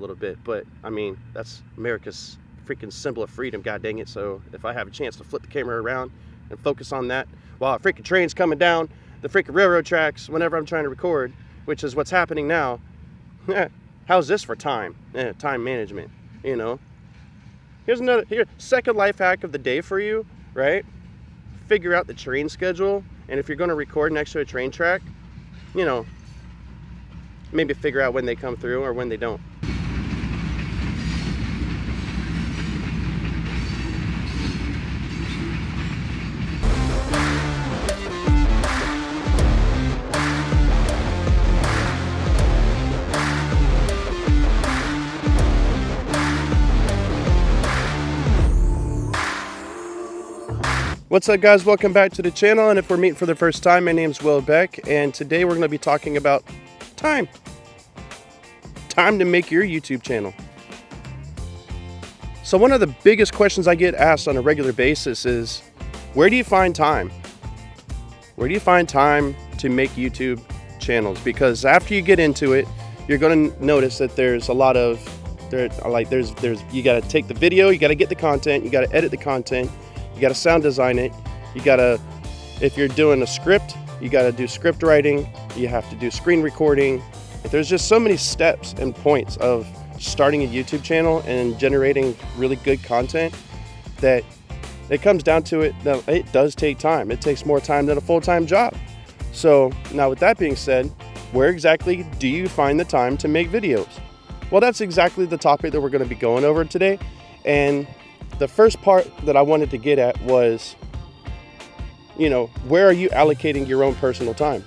little bit, but I mean, that's America's freaking symbol of freedom, god dang it. So if I have a chance to flip the camera around and focus on that while a freaking train's coming down the freaking railroad tracks whenever I'm trying to record, which is what's happening now, how's this for time? Time management, you know? Here's second life hack of the day for you, right? Figure out the train schedule, and if you're going to record next to a train track, you know, maybe figure out when they come through or when they don't. What's up, guys? Welcome back to the channel, and if we're meeting for the first time, my name's Will Beck, and today we're going to be talking about time to make your YouTube channel. So one of the biggest questions I get asked on a regular basis is, where do you find time? Where do you find time to make YouTube channels? Because after you get into it, you're going to notice that there's a lot of you got to take the video, you got to get the content, you got to edit the content, you got to sound design it, you got to, if you're doing a script, you got to do script writing, you have to do screen recording. There's just so many steps and points of starting a YouTube channel and generating really good content that it comes down to it that it does take time. It takes more time than a full-time job. So now with that being said, where exactly do you find the time to make videos? Well, that's exactly the topic that we're going to be going over today. And the first part that I wanted to get at was, you know, where are you allocating your own personal time?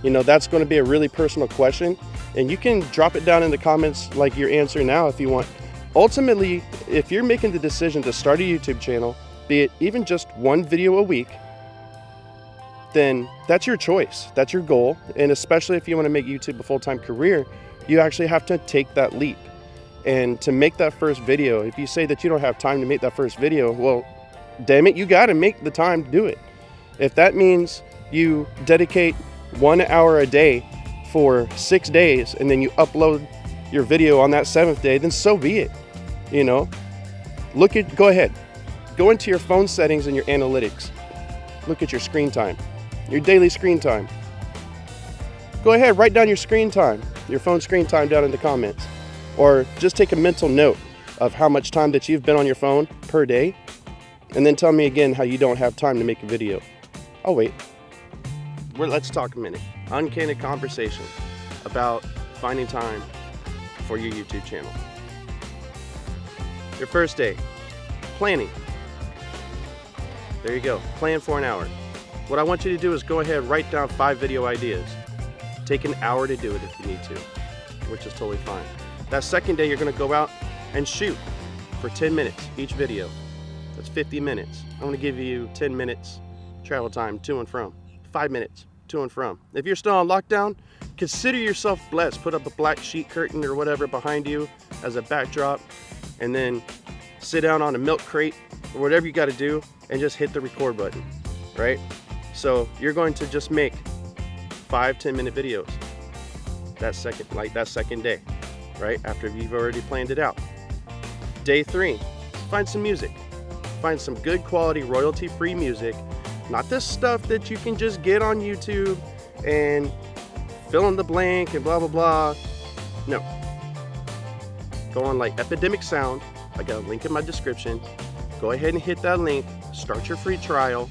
You know, that's going to be a really personal question, and you can drop it down in the comments like your answer now if you want. Ultimately, if you're making the decision to start a YouTube channel, be it even just one video a week, then that's your choice, that's your goal. And especially if you want to make YouTube a full-time career, you actually have to take that leap. And to make that first video, if you say that you don't have time to make that first video, well, damn it, you got to make the time to do it. If that means you dedicate 1 hour a day for 6 days and then you upload your video on that 7th day, then so be it. You know, go ahead, go into your phone settings and your analytics. Look at your screen time, your daily screen time. Go ahead, write down your screen time, your phone screen time down in the comments. Or just take a mental note of how much time that you've been on your phone per day, and then tell me again how you don't have time to make a video. Oh wait, let's talk a minute. Uncandid conversation about finding time for your YouTube channel. Your first day, planning. There you go, plan for an hour. What I want you to do is go ahead, write down 5 video ideas. Take an hour to do it if you need to, which is totally fine. That second day, you're going to go out and shoot for 10 minutes each video. That's 50 minutes. I'm going to give you 10 minutes travel time to and from, 5 minutes to and from. If you're still on lockdown, consider yourself blessed. Put up a black sheet curtain or whatever behind you as a backdrop, and then sit down on a milk crate or whatever you got to do and just hit the record button, right? So you're going to just make 5 10-minute videos that second day. Right after you've already planned it out. Day 3, find some music. Find some good quality royalty-free music, not this stuff that you can just get on YouTube and fill in the blank and blah blah blah. No. Go on like Epidemic Sound. I got a link in my description. Go ahead and hit that link. Start your free trial.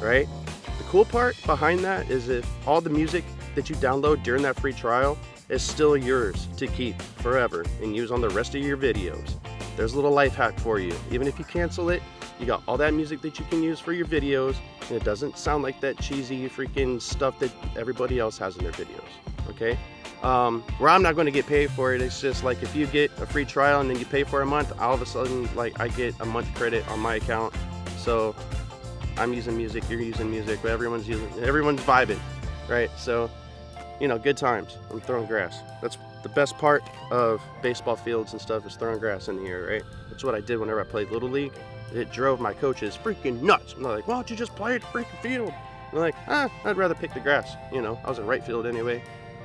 Right. The cool part behind that is if all the music that you download during that free trial is still yours to keep forever and use on the rest of your videos. There's a little life hack for you. Even if you cancel it, you got all that music that you can use for your videos, and it doesn't sound like that cheesy freaking stuff that everybody else has in their videos, okay? Where I'm not going to get paid for it, it's just like if you get a free trial and then you pay for a month, all of a sudden, like, I get a month credit on my account. So I'm using music, you're using music, but everyone's vibing, right? So, you know, good times. I'm throwing grass. That's the best part of baseball fields and stuff, is throwing grass in the air, right? That's what I did whenever I played Little League. It drove my coaches freaking nuts. And they're like, why don't you just play at the freaking field? And I'm like, I'd rather pick the grass. You know, I was in right field anyway.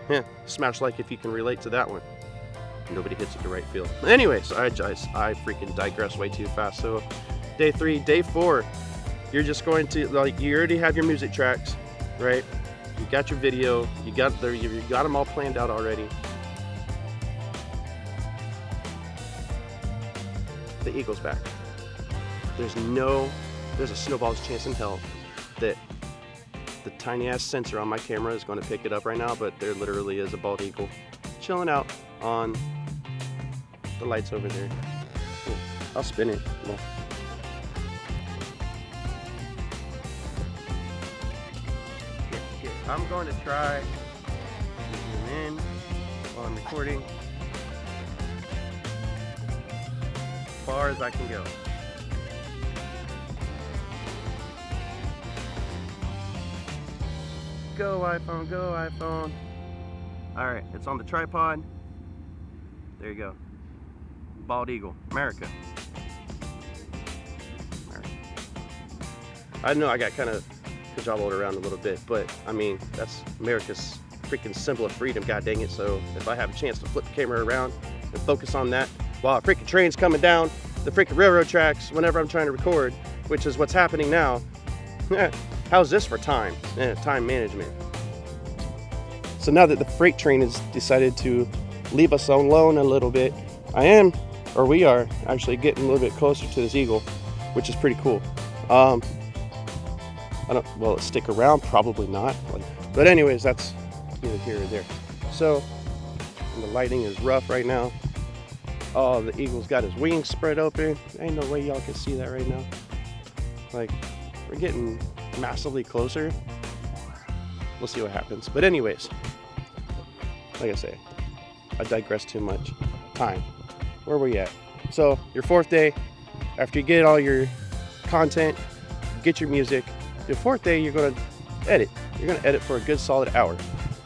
Yeah, smash like if you can relate to that one. Nobody hits it the right field. Anyways, I freaking digress way too fast. So day 3, day 4, you're just going to, like, you already have your music tracks, right? You got your video, you got them all planned out already. The eagle's back. There's a snowball's chance in hell that the tiny ass sensor on my camera is going to pick it up right now, but there literally is a bald eagle chilling out on the lights over there. Ooh, I'll spin it. Well, here. I'm going to try to zoom in while I'm recording as far as I can go. Go iPhone, go iPhone. All right, it's on the tripod. There you go. Bald eagle, America. I know I got kind of cajoled around a little bit, but I mean, that's America's freaking symbol of freedom, god dang it. So if I have a chance to flip the camera around and focus on that while a freaking train's coming down the freaking railroad tracks whenever I'm trying to record, which is what's happening now. How's this for time? Time management. So now that the freight train has decided to leave us alone a little bit, we are actually getting a little bit closer to this eagle, which is pretty cool. Will it stick around? Probably not. But anyways, that's neither here or there. So, and the lighting is rough right now. Oh, the eagle's got his wings spread open. Ain't no way y'all can see that right now. Like, we're getting massively closer. We'll see what happens. But anyways, like I say, I digress too much. Time. Where we at? So, your 4th day, after you get all your content, get your music, your 4th day, you're going to edit. You're going to edit for a good solid hour.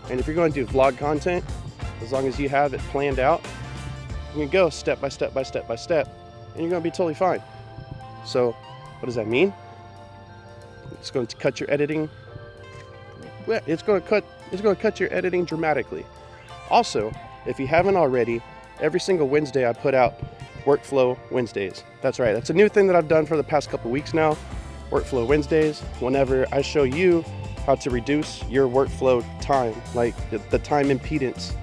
And if you're going to do vlog content, as long as you have it planned out, you can go step by step by step by step, and you're going to be totally fine. So, what does that mean? It's going to cut your editing. It's going to cut your editing dramatically. Also, if you haven't already, every single Wednesday I put out Workflow Wednesdays. That's right. That's a new thing that I've done for the past couple weeks now. Workflow Wednesdays, whenever I show you how to reduce your workflow time, like the time impedance,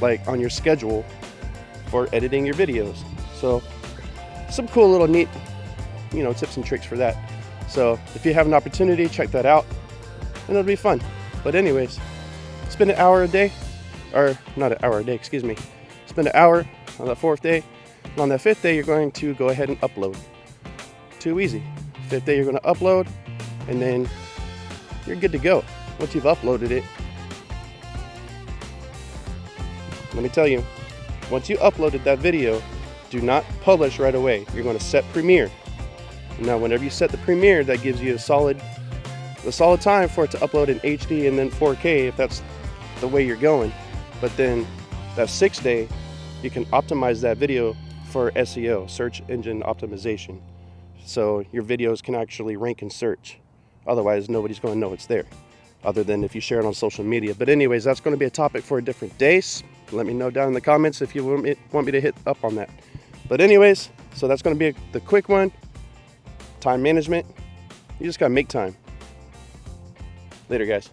like on your schedule for editing your videos. So some cool little neat, tips and tricks for that. So if you have an opportunity, check that out and it'll be fun. But anyways, spend an hour a day, or not an hour a day, excuse me. Spend an hour on that 4th day. And on that 5th day, you're going to go ahead and upload. Too easy. 5th day, you're going to upload, and then you're good to go. Once you've uploaded it, let me tell you, once you uploaded that video, do not publish right away. You're going to set premiere. Now, whenever you set the premiere, that gives you a solid time for it to upload in HD and then 4K if that's the way you're going. But then that 6th day, you can optimize that video for SEO, search engine optimization. So your videos can actually rank in search. Otherwise, nobody's going to know it's there, other than if you share it on social media. But anyways, that's going to be a topic for a different day. Let me know down in the comments if you want me to hit up on that. But anyways, so that's going to be the quick one. Time management. You just got to make time. Later, guys.